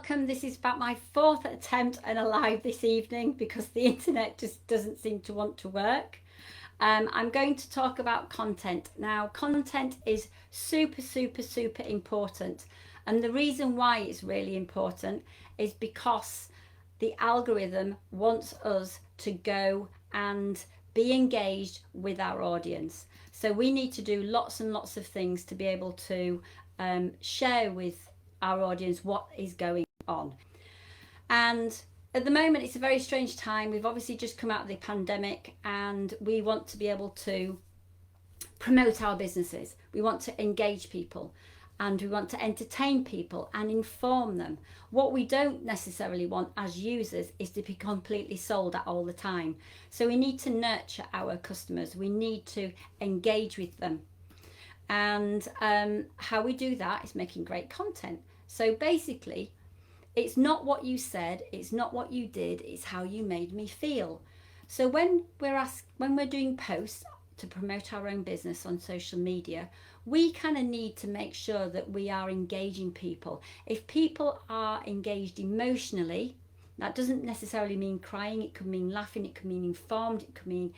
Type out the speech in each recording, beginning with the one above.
welcome. This is about my 4th attempt at a live this evening because the internet just doesn't seem to want to work. I'm going to talk about content. Now, content is super important. And the reason why it's really important is because the algorithm wants us to go and be engaged with our audience. So we need to do lots and lots of things to be able to share with our audience what is going on. And at the moment, it's a very strange time. We've obviously just come out of the pandemic and we want to be able to promote our businesses. We want to engage people and we want to entertain people and inform them. What we don't necessarily want as users is to be completely sold at all the time. So we need to nurture our customers. We need to engage with them. And how we do that is making great content. So basically, it's not what you said, it's not what you did, it's how you made me feel. So when we're doing posts to promote our own business on social media, we kind of need to make sure that we are engaging people. If people are engaged emotionally, that doesn't necessarily mean crying, it could mean laughing, it could mean informed, it could mean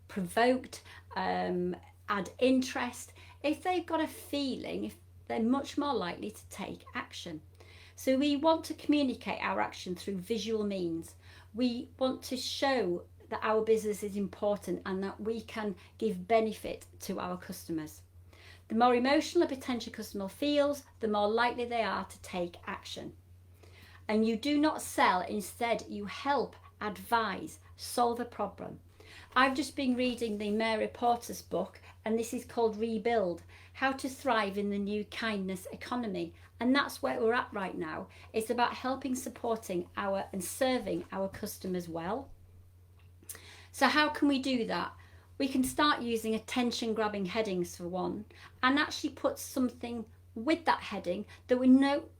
provoked, add interest. If they've got a feeling, they're much more likely to take action. So we want to communicate our action through visual means. We want to show that our business is important and that we can give benefit to our customers. The more emotional a potential customer feels, the more likely they are to take action. And you do not sell, instead you help, advise, solve a problem. I've just been reading the Mary Porter's book, and this is called Rebuild, How to Thrive in the New Kindness Economy. And that's where we're at right now. It's about helping, supporting and serving our customers well. So how can we do that? We can start using attention grabbing headings for one, and actually put something with that heading that we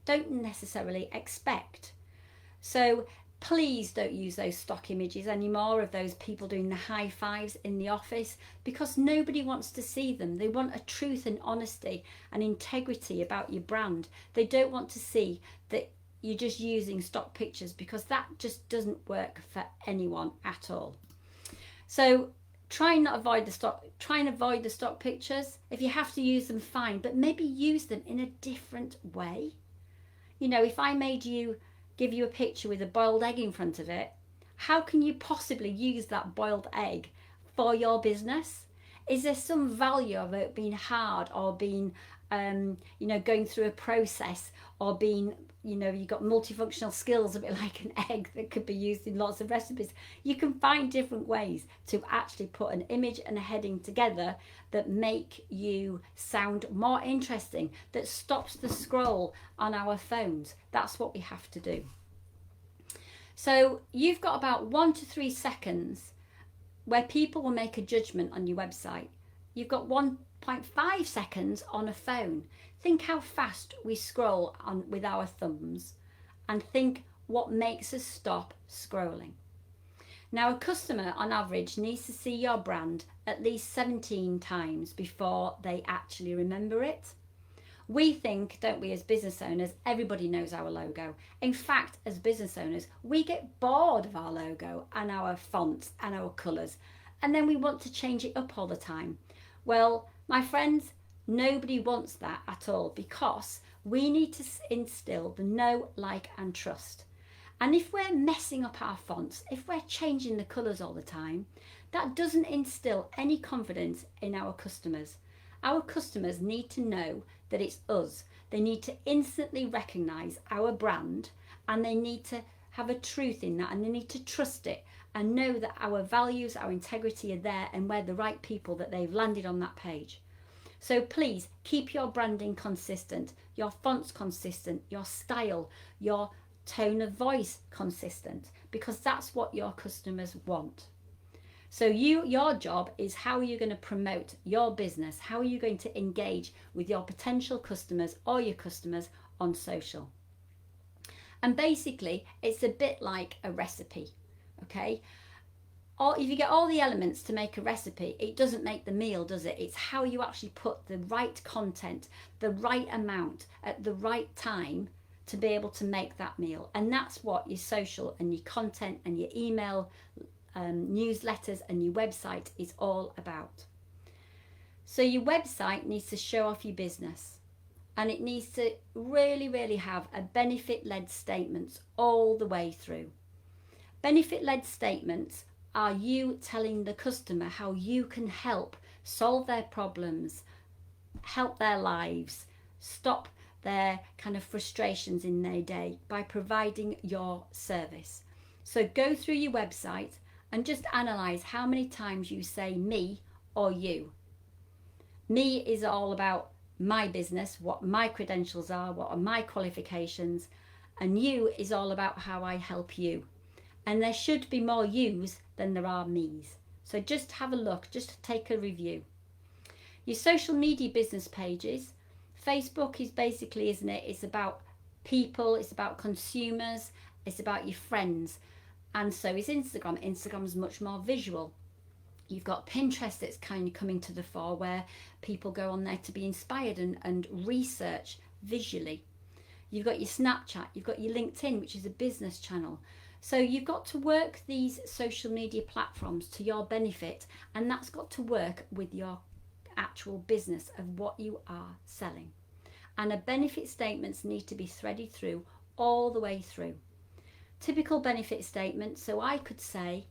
don't necessarily expect. So please don't use those stock images anymore of those people doing the high fives in the office, because nobody wants to see them. They want a truth and honesty and integrity about your brand. They don't want to see that you're just using stock pictures, because that just doesn't work for anyone at all. So try and avoid the stock pictures. If you have to use them, fine, but maybe use them in a different way. You know, if I made you give you a picture with a boiled egg in front of it, how can you possibly use that boiled egg for your business? Is there some value of it being hard, or being going through a process, or being, you've got multifunctional skills, a bit like an egg that could be used in lots of recipes? You can find different ways to actually put an image and a heading together that make you sound more interesting, that stops the scroll on our phones. That's what we have to do. So you've got about 1 to 3 seconds where people will make a judgment on your website. You've got 1.5 seconds on a phone. Think how fast we scroll on with our thumbs, and think what makes us stop scrolling. Now, a customer on average needs to see your brand at least 17 times before they actually remember it. We think, don't we, as business owners, everybody knows our logo. In fact, as business owners, we get bored of our logo and our fonts and our colours, and then we want to change it up all the time. Well, my friends, nobody wants that at all, because we need to instill the know, like and trust. And if we're messing up our fonts, if we're changing the colours all the time, that doesn't instill any confidence in our customers. Our customers need to know that it's us. They need to instantly recognise our brand, and they need to have a truth in that, and they need to trust it and know that our values, our integrity are there, and we're the right people, that they've landed on that page. So please keep your branding consistent, your fonts consistent, your style, your tone of voice consistent, because that's what your customers want. So your job is, how are you going to promote your business? How are you going to engage with your potential customers or your customers on social? And basically, it's a bit like a recipe, okay? Or if you get all the elements to make a recipe, it doesn't make the meal, does it? It's how you actually put the right content, the right amount, at the right time to be able to make that meal. And that's what your social and your content and your email newsletters and your website is all about. So your website needs to show off your business, and it needs to really have a benefit-led statements all the way through. Benefit-led statements are you telling the customer how you can help solve their problems, help their lives, stop their kind of frustrations in their day by providing your service. So go through your website and just analyze how many times you say me or you. Me is all about my business, what my credentials are, what are my qualifications, and you is all about how I help you. And there should be more yous than there are me's. So just have a look, just take a review. Your social media business pages, Facebook is basically, isn't it? It's about people, it's about consumers, it's about your friends. And so is Instagram. Instagram is much more visual. You've got Pinterest that's kind of coming to the fore, where people go on there to be inspired and research visually. You've got your Snapchat, you've got your LinkedIn, which is a business channel. So you've got to work these social media platforms to your benefit, and that's got to work with your actual business of what you are selling. And a benefit statements need to be threaded through all the way through. Typical benefit statement, so I could say,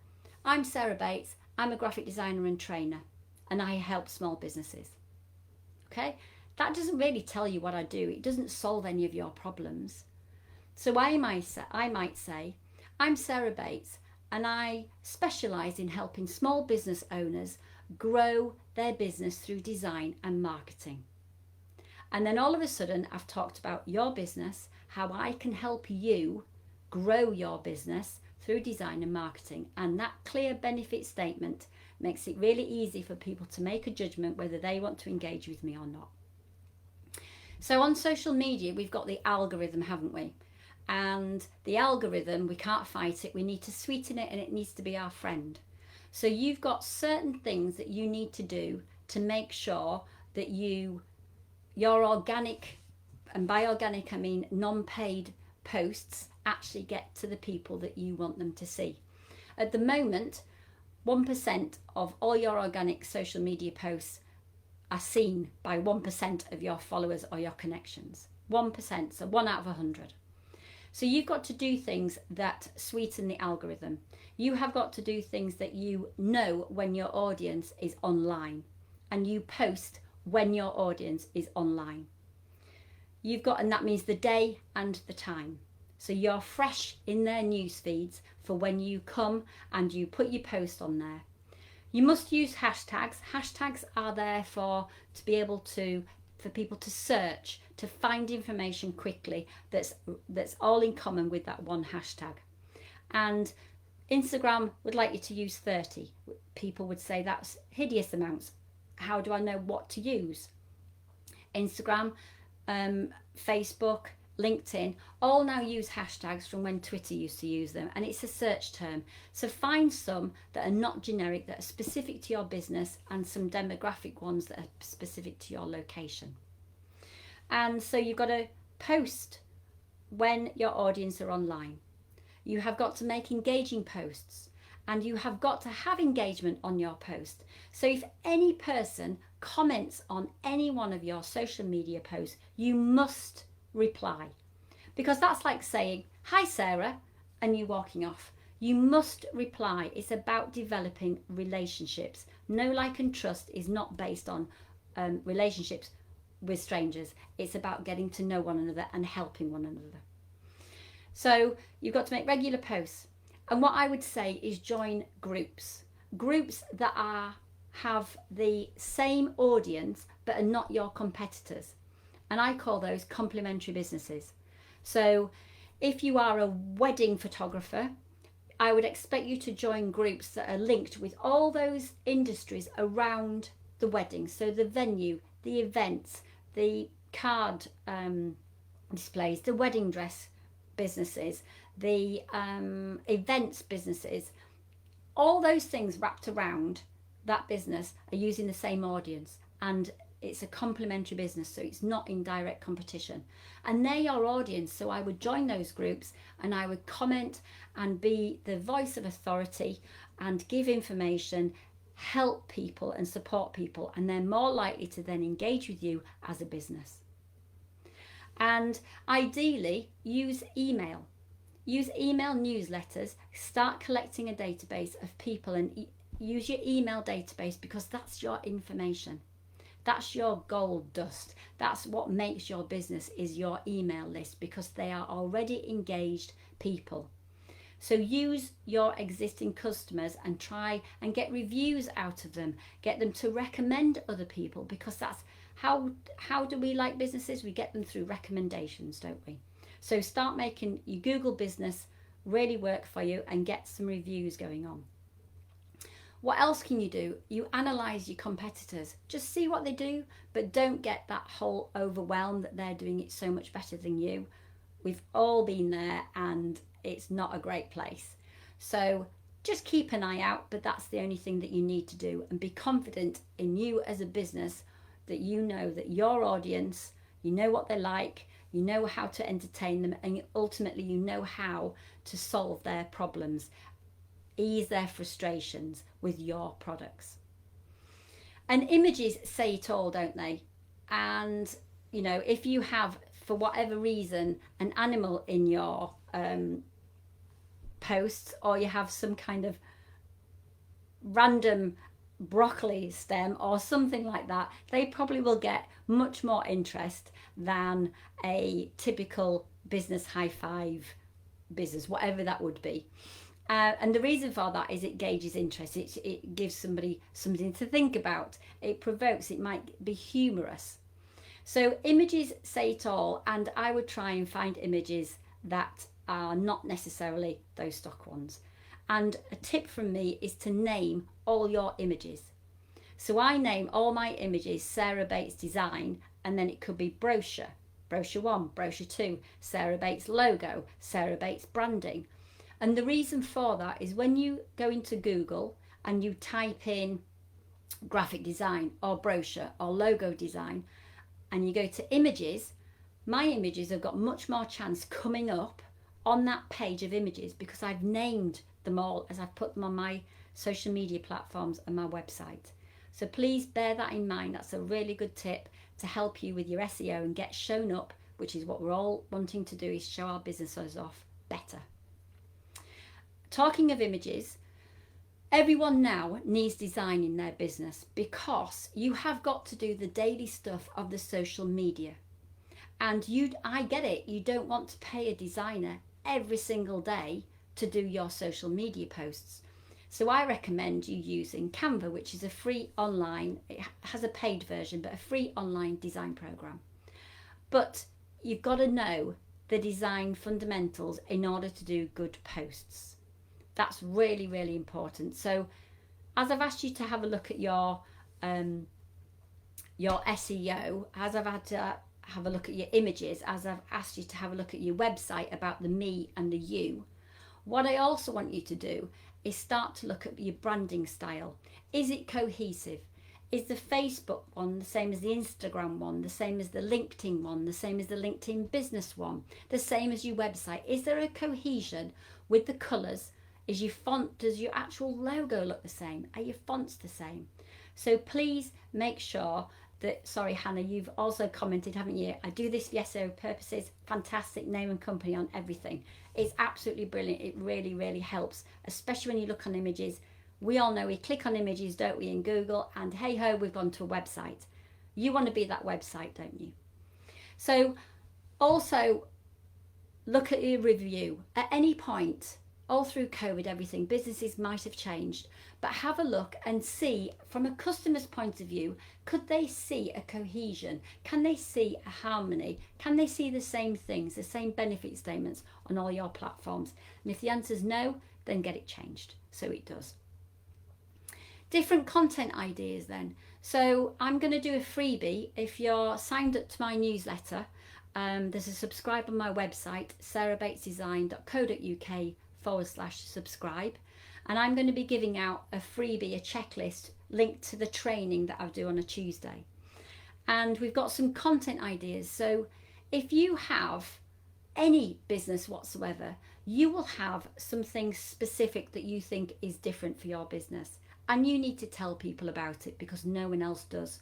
I'm Sarah Bates, I'm a graphic designer and trainer, and I help small businesses. Okay, that doesn't really tell you what I do. It doesn't solve any of your problems. So I might say, I'm Sarah Bates, and I specialise in helping small business owners grow their business through design and marketing. And then all of a sudden, I've talked about your business, how I can help you grow your business through design and marketing. And that clear benefit statement makes it really easy for people to make a judgment whether they want to engage with me or not. So on social media, we've got the algorithm, haven't we? And the algorithm, we can't fight it. We need to sweeten it, and it needs to be our friend. So you've got certain things that you need to do to make sure that your organic, and by organic I mean non-paid posts, actually get to the people that you want them to see. At the moment, 1% of all your organic social media posts are seen by 1% of your followers or your connections. 1%, so 1 out of 100. So you've got to do things that sweeten the algorithm. You have got to do things that you know when your audience is online, and you post when your audience is online. You've got, and that means the day and the time. So you're fresh in their news feeds for when you come and you put your post on there. You must use hashtags. Hashtags are there for people to search, to find information quickly that's all in common with that one hashtag. And Instagram would like you to use 30. People would say that's hideous amounts. How do I know what to use? Instagram, Facebook, LinkedIn, all now use hashtags from when Twitter used to use them, and it's a search term. So find some that are not generic, that are specific to your business, and some demographic ones that are specific to your location. And so you've got to post when your audience are online. You have got to make engaging posts, and you have got to have engagement on your post. So if any person comments on any one of your social media posts, you must reply, because that's like saying, hi Sarah, and you walking off. You must reply. It's about developing relationships. Know, like, and trust is not based on relationships with strangers. It's about getting to know one another and helping one another. So you've got to make regular posts. And what I would say is join groups that have the same audience but are not your competitors. And I call those complementary businesses. So if you are a wedding photographer, I would expect you to join groups that are linked with all those industries around the wedding. So the venue, the events, the card displays, the wedding dress businesses, the events businesses, all those things wrapped around that business are using the same audience. And it's a complementary business, so it's not in direct competition. And they're your audience, so I would join those groups and I would comment and be the voice of authority and give information, help people and support people, and they're more likely to then engage with you as a business. And ideally, use email. Use email newsletters, start collecting a database of people, and use your email database, because that's your information. That's your gold dust. That's what makes your business, is your email list, because they are already engaged people. So use your existing customers and try and get reviews out of them. Get them to recommend other people, because that's how do we like businesses? We get them through recommendations, don't we? So start making your Google business really work for you and get some reviews going on. What else can you do? You analyze your competitors. Just see what they do, but don't get that whole overwhelmed that they're doing it so much better than you. We've all been there and it's not a great place. So just keep an eye out, but that's the only thing that you need to do, and be confident in you as a business, that you know that your audience, you know what they like, you know how to entertain them, and ultimately you know how to solve their problems, ease their frustrations with your products. And images say it all, don't they? And you know, if you have, for whatever reason, an animal in your posts, or you have some kind of random broccoli stem or something like that, they probably will get much more interest than a typical business high five business, whatever that would be. And the reason for that is it gauges interest. It gives somebody something to think about. It provokes. It might be humorous. So images say it all, and I would try and find images that are not necessarily those stock ones. And a tip from me is to name all your images. So I name all my images Sarah Bates Design, and then it could be brochure, brochure 1, brochure 2, Sarah Bates logo, Sarah Bates branding. And the reason for that is when you go into Google and you type in graphic design or brochure or logo design, and you go to images, my images have got much more chance coming up on that page of images, because I've named them all as I've put them on my social media platforms and my website. So please bear that in mind. That's a really good tip to help you with your SEO and get shown up, which is what we're all wanting to do, is show our businesses off better. Talking of images, everyone now needs design in their business, because you have got to do the daily stuff of the social media. And I get it, you don't want to pay a designer every single day to do your social media posts. So I recommend you using Canva, which is a free online, it has a paid version, but a free online design program. But you've got to know the design fundamentals in order to do good posts. That's really, really important. So as I've asked you to have a look at your SEO, as I've had to have a look at your images, as I've asked you to have a look at your website about the me and the you, what I also want you to do is start to look at your branding style. Is it cohesive? Is the Facebook one the same as the Instagram one, the same as the LinkedIn one, the same as the LinkedIn business one, the same as your website? Is there a cohesion with the colours? Is your font, does your actual logo look the same? Are your fonts the same? So please make sure that, sorry Hannah, you've also commented, haven't you? I do this for SEO purposes. Fantastic, name and company on everything. It's absolutely brilliant. It really, really helps, especially when you look on images. We all know we click on images, don't we, in Google, and hey ho, we've gone to a website. You want to be that website, don't you? So also look at your review. At any point, all through COVID, everything, businesses might have changed, but have a look and see from a customer's point of view, could they see a cohesion? Can they see a harmony? Can they see the same things, the same benefit statements on all your platforms? And if the answer is no, then get it changed so it does. Different content ideas then. So I'm going to do a freebie. If you're signed up to my newsletter, there's a subscribe on my website, sarahbatesdesign.co.uk/subscribe, and I'm going to be giving out a freebie, a checklist linked to the training that I do on a Tuesday. And we've got some content ideas. So if you have any business whatsoever, you will have something specific that you think is different for your business. And you need to tell people about it because no one else does.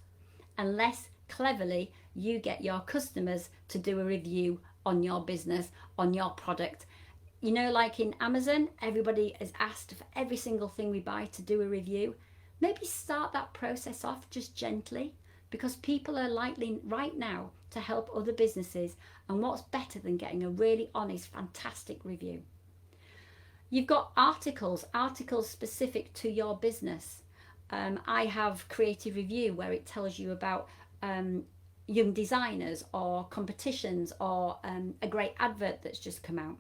Unless cleverly you get your customers to do a review on your business, on your product. You know, like in Amazon, everybody is asked for every single thing we buy to do a review. Maybe start that process off just gently, because people are likely right now to help other businesses, and what's better than getting a really honest, fantastic review? You've got articles specific to your business. I have Creative Review where it tells you about young designers or competitions or a great advert that's just come out.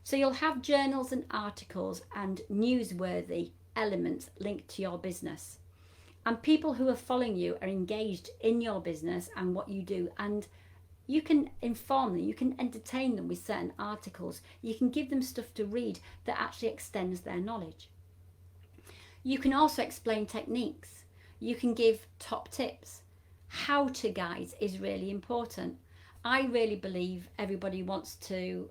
So you'll have journals and articles and newsworthy elements linked to your business. And people who are following you are engaged in your business and what you do. And you can inform them, you can entertain them with certain articles. You can give them stuff to read that actually extends their knowledge. You can also explain techniques. You can give top tips. How-to guides is really important. I really believe everybody wants to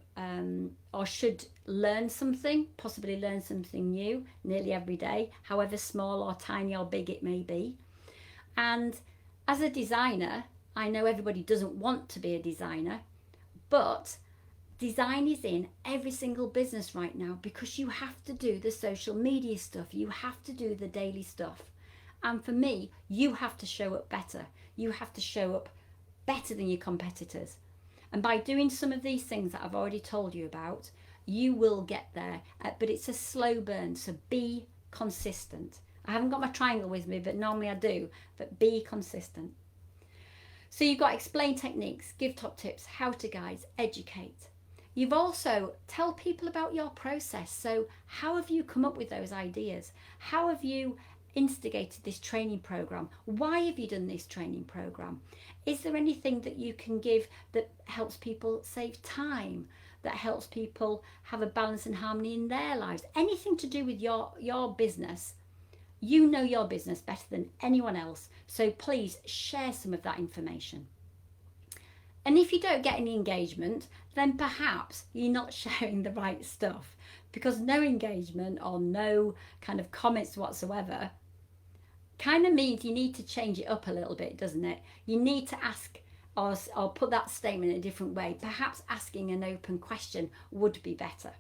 or should learn something, possibly learn something new nearly every day, however small or tiny or big it may be. And as a designer, I know everybody doesn't want to be a designer, but design is in every single business right now because you have to do the social media stuff, you have to do the daily stuff. And for me, you have to show up better. You have to show up better than your competitors. And by doing some of these things that I've already told you about, you will get there. But it's a slow burn, so be consistent. I haven't got my triangle with me, but normally I do. But be consistent. So you've got explain techniques, give top tips, how-to guides, educate. You've also tell people about your process. So how have you come up with those ideas? How have you instigated this training program? Why have you done this training program? Is there anything that you can give that helps people save time, that helps people have a balance and harmony in their lives? Anything to do with your business. You know your business better than anyone else, so please share some of that information. And if you don't get any engagement, then perhaps you're not sharing the right stuff, because no engagement or no kind of comments whatsoever kind of means you need to change it up a little bit, doesn't it? You need to ask or put that statement in a different way. Perhaps asking an open question would be better.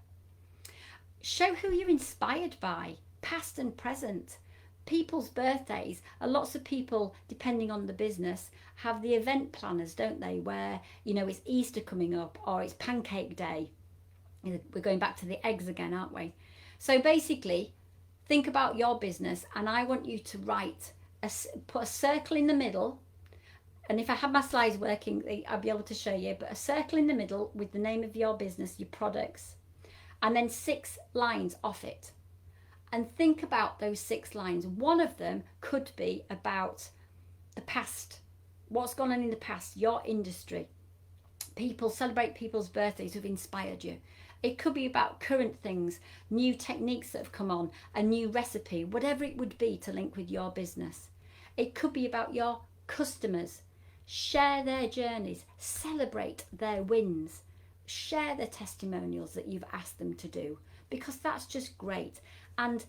Show who you're inspired by, past and present. People's birthdays, lots of people, depending on the business, have the event planners, don't they, where, you know, it's Easter coming up or it's Pancake Day. We're going back to the eggs again, aren't we? So basically, think about your business, and I want you to put a circle in the middle. And if I had my slides working, I'd be able to show you, but a circle in the middle with the name of your business, your products, and then 6 lines off it. And think about those 6 lines. One of them could be about the past, what's gone on in the past, your industry. People celebrate people's birthdays who've inspired you. It could be about current things, new techniques that have come on, a new recipe, whatever it would be to link with your business. It could be about your customers. Share their journeys, celebrate their wins, share the testimonials that you've asked them to do, because that's just great. And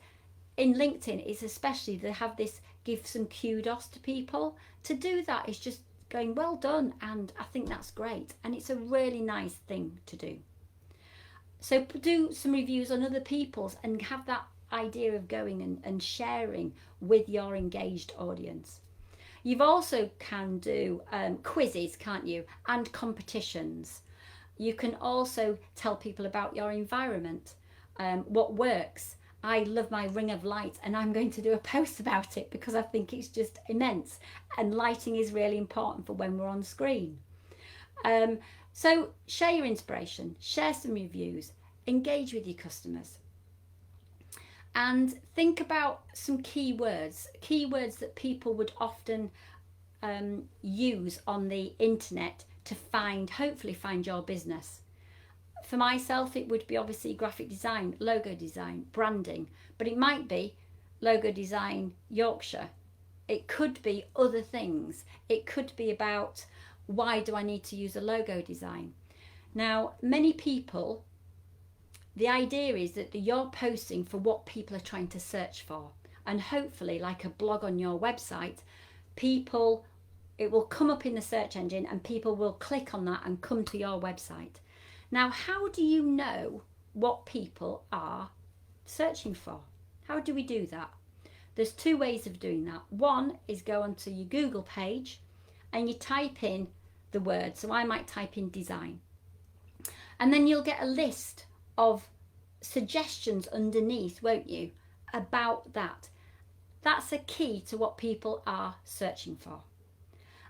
in LinkedIn, it's especially, they have this give some kudos to people. To do that is just going, well done, and I think that's great. And it's a really nice thing to do. So do some reviews on other people's and have that idea of going and sharing with your engaged audience. You've also can do quizzes, can't you? And competitions. You can also tell people about your environment, what works. I love my ring of light, and I'm going to do a post about it because I think it's just immense, and lighting is really important for when we're on screen. So share your inspiration, share some reviews, engage with your customers, and think about some keywords that people would often use on the internet to hopefully find your business. For myself, it would be obviously graphic design, logo design, branding, but it might be logo design Yorkshire, It could be other things. It could be about, why do I need to use a logo design? Now, many people, the idea is that you're posting for what people are trying to search for. And hopefully, like a blog on your website, it will come up in the search engine and people will click on that and come to your website. Now, how do you know what people are searching for? How do we do that? There's two ways of doing that. One is go onto your Google page and you type in the word. So I might type in design. And then you'll get a list of suggestions underneath, won't you, about that. That's a key to what people are searching for.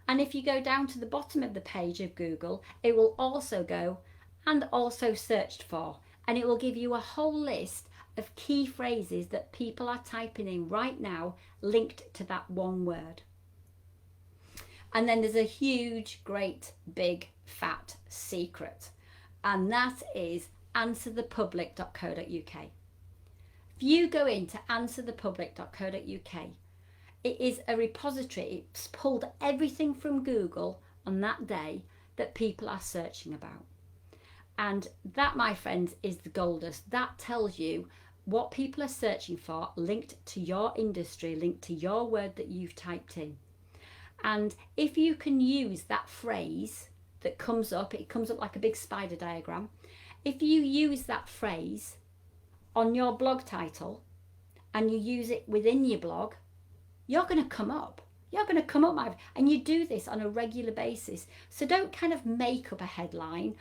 And if you go down to the bottom of the page of Google, it will also go and also searched for. And it will give you a whole list of key phrases that people are typing in right now linked to that one word. And then there's a huge, great, big, fat secret. And that is answerthepublic.co.uk. If you go into answerthepublic.co.uk, it is a repository. It's pulled everything from Google on that day that people are searching about. And that, my friends, is the gold dust. That tells you what people are searching for, linked to your industry, linked to your word that you've typed in. And if you can use that phrase that comes up, it comes up like a big spider diagram. If you use that phrase on your blog title and you use it within your blog, you're going to come up. You're going to come up, and you do this on a regular basis. So don't kind of make up a headline.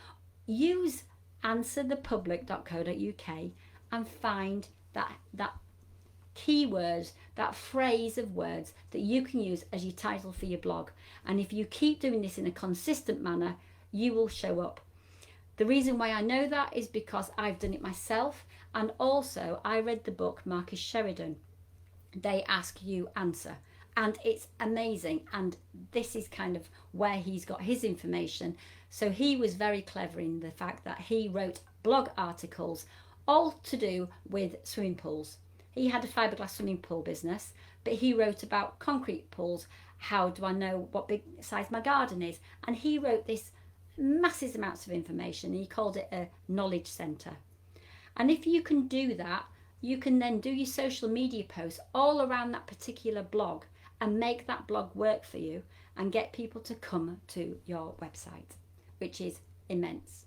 Use answerthepublic.co.uk and find that keyword, that phrase of words that you can use as your title for your blog. And if you keep doing this in a consistent manner, you will show up. The reason why I know that is because I've done it myself, and also I read the book Marcus Sheridan, They Ask You Answer, and it's amazing. And this is kind of where he's got his information. So he was very clever in the fact that he wrote blog articles all to do with swimming pools. He had a fiberglass swimming pool business, but he wrote about concrete pools. How do I know what big size my garden is? And he wrote this massive amounts of information. He called it a knowledge centre. And if you can do that, you can then do your social media posts all around that particular blog and make that blog work for you and get people to come to your website, which is immense.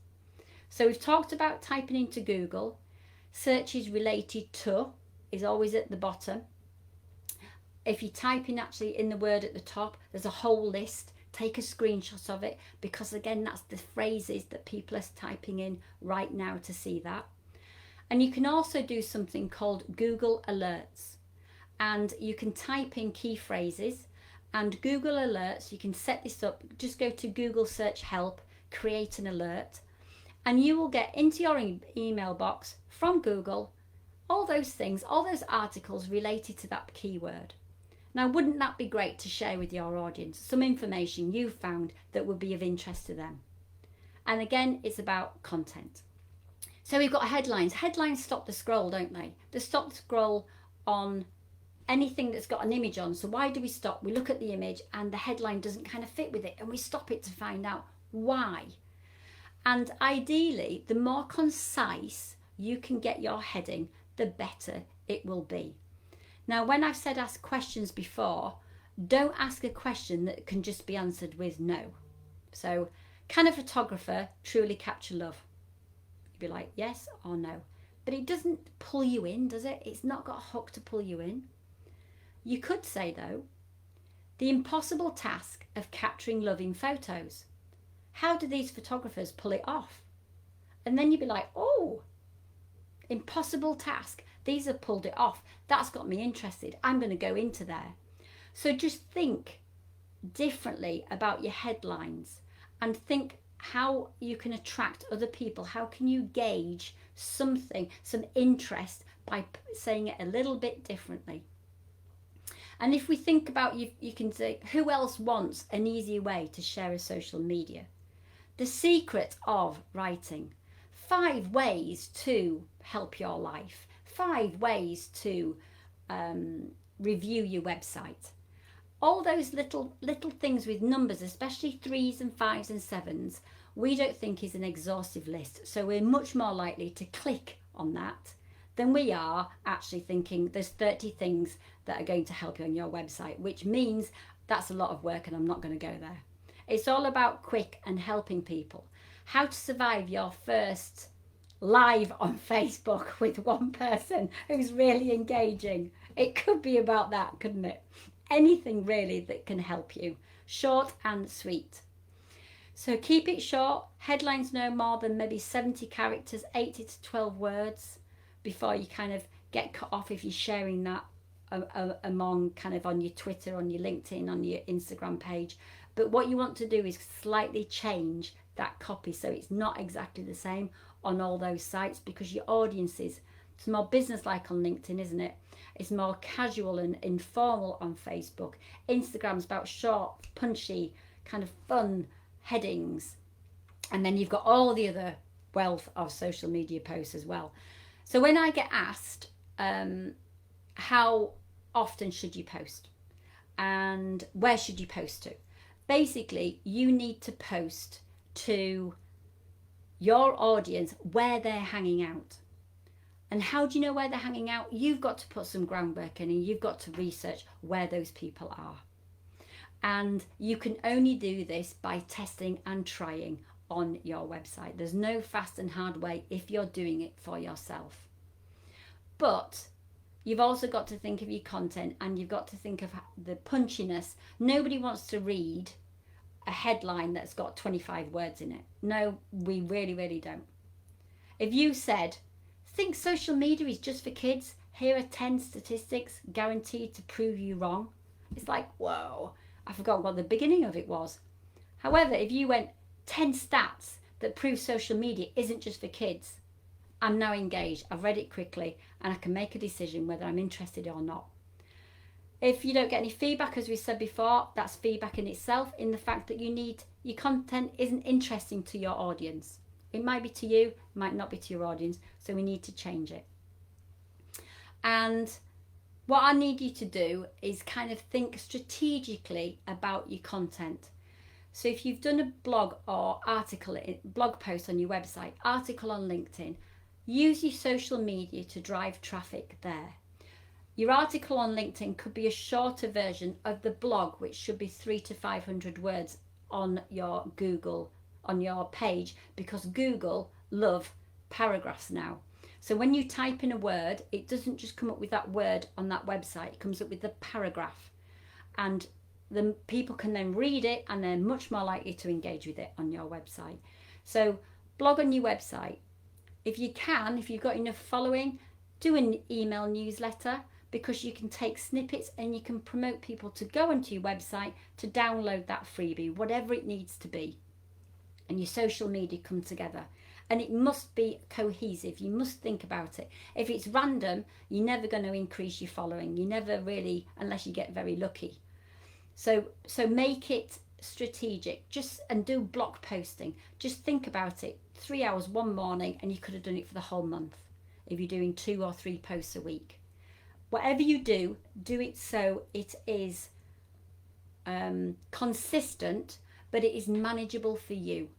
So we've talked about typing into Google. Searches related to is always at the bottom. If you type in actually in the word at the top, there's a whole list. Take a screenshot of it, because again, that's the phrases that people are typing in right now to see that. And you can also do something called Google Alerts, and you can type in key phrases, and Google Alerts, you can set this up. Just go to Google search help, create an alert, and you will get into your email box from Google all those things, all those articles related to that keyword. Now, wouldn't that be great to share with your audience? Some information you found that would be of interest to them. And again, it's about content. So we've got headlines. Headlines stop the scroll, don't they? They stop the scroll on anything that's got an image on. So why do we stop? We look at the image and the headline doesn't kind of fit with it, and we stop it to find out why. And ideally, the more concise you can get your heading, the better it will be. Now, when I've said ask questions before, don't ask a question that can just be answered with no. So, can a photographer truly capture love? You'd be like, yes or no. But it doesn't pull you in, does it? It's not got a hook to pull you in. You could say, though, the impossible task of capturing love in photos. How do these photographers pull it off? And then you'd be like, oh, impossible task. These have pulled it off. That's got me interested. I'm going to go into there. So just think differently about your headlines and think how you can attract other people. How can you gauge something, some interest by saying it a little bit differently? And if we think about, you can say, who else wants an easy way to share a social media? The secret of writing. 5 ways to help your life. 5 ways to review your website. All those little things with numbers, especially 3s and 5s and 7s, we don't think is an exhaustive list. So we're much more likely to click on that than we are actually thinking there's 30 things that are going to help you on your website, which means that's a lot of work and I'm not going to go there. It's all about quick and helping people. How to survive your first live on Facebook with one person who's really engaging. It could be about that, couldn't it? Anything really that can help you. Short and sweet. So keep it short. Headlines no more than maybe 70 characters, 8 to 12 words before you kind of get cut off if you're sharing that among kind of on your Twitter, on your LinkedIn, on your Instagram page. But what you want to do is slightly change that copy so it's not exactly the same on all those sites, because your audience is, it's more business-like on LinkedIn, isn't it? It's more casual and informal on Facebook. Instagram's about short, punchy, kind of fun headings. And then you've got all the other wealth of social media posts as well. So when I get asked, how often should you post? And where should you post to? Basically, you need to post to your audience where they're hanging out. And how do you know where they're hanging out? You've got to put some groundwork in and you've got to research where those people are. And you can only do this by testing and trying on your website. There's no fast and hard way if you're doing it for yourself. But you've also got to think of your content and you've got to think of the punchiness. Nobody wants to read a headline that's got 25 words in it. No, we really, really don't. If you said, think social media is just for kids, here are 10 statistics guaranteed to prove you wrong. It's like, whoa, I forgot what the beginning of it was. However, if you went 10 stats that prove social media isn't just for kids, I'm now engaged, I've read it quickly, and I can make a decision whether I'm interested or not. If you don't get any feedback, as we said before, that's feedback in itself, in the fact that your content isn't interesting to your audience. It might be to you, it might not be to your audience, so we need to change it. And what I need you to do is kind of think strategically about your content. So if you've done a blog or blog post on your website, article on LinkedIn, use your social media to drive traffic there. Your article on LinkedIn could be a shorter version of the blog, which should be 300 to 500 words on your Google, on your page, because Google love paragraphs now. So when you type in a word, it doesn't just come up with that word on that website, it comes up with the paragraph. And the people can then read it and they're much more likely to engage with it on your website. So blog on your website. If you can, if you've got enough following, do an email newsletter, because you can take snippets and you can promote people to go onto your website to download that freebie, whatever it needs to be. And your social media come together. And it must be cohesive. You must think about it. If it's random, you're never going to increase your following. You never really, unless you get very lucky. So make it strategic, and do block posting. Just think about it. 3 hours one morning, and you could have done it for the whole month if you're doing 2 or 3 posts a week. Whatever you do, do it so it is consistent, but it is manageable for you.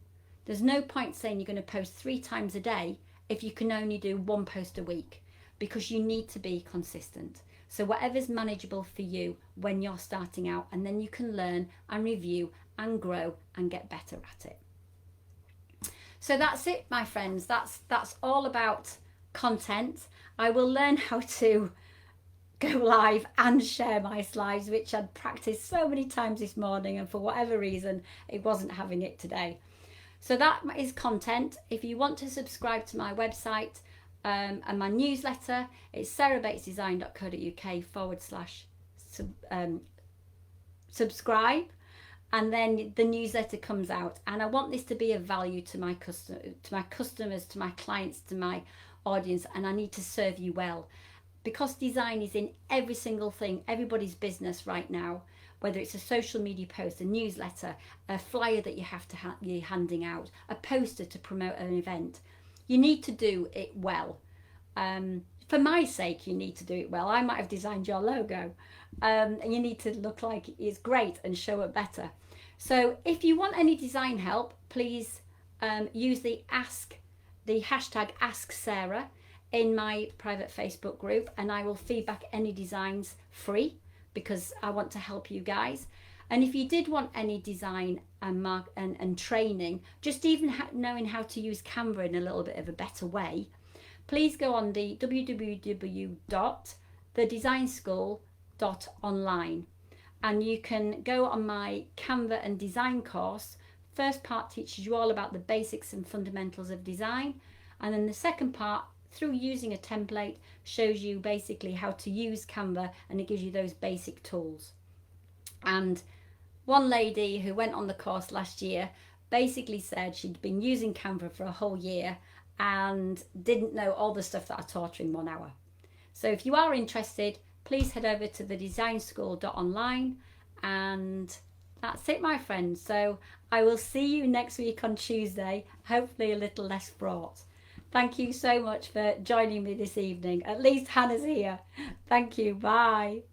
There's no point saying you're going to post 3 times a day if you can only do 1 post a week, because you need to be consistent. So whatever's manageable for you when you're starting out, and then you can learn and review and grow and get better at it. So that's it, my friends. That's all about content. I will learn how to go live and share my slides, which I'd practiced so many times this morning, and for whatever reason it wasn't having it today. So that is content. If you want to subscribe to my website and my newsletter, it's sarahbatesdesign.co.uk/subscribe, and then the newsletter comes out. And I want this to be of value to my customers, to my clients, to my audience, and I need to serve you well, because design is in every single thing, everybody's business right now. Whether it's a social media post, a newsletter, a flyer that you have to you're handing out, a poster to promote an event, you need to do it well. for my sake, you need to do it well. I might have designed your logo, and you need to look like it's great and show it better. So if you want any design help, please use the hashtag Ask Sarah in my private Facebook group, and I will feedback any designs free because I want to help you guys. And if you did want any design and training, just even knowing how to use Canva in a little bit of a better way, please go on the www.thedesignschool.online, and you can go on my Canva and design course. First part teaches you all about the basics and fundamentals of design, and then the second part, through using a template, shows you basically how to use Canva, and it gives you those basic tools. And one lady who went on the course last year basically said she'd been using Canva for a whole year and didn't know all the stuff that I taught her in 1 hour. So if you are interested, please head over to thedesignschool.online, and that's it, my friends. So I will see you next week on Tuesday, hopefully a little less fraught. Thank you so much for joining me this evening. At least Hannah's here. Thank you. Bye.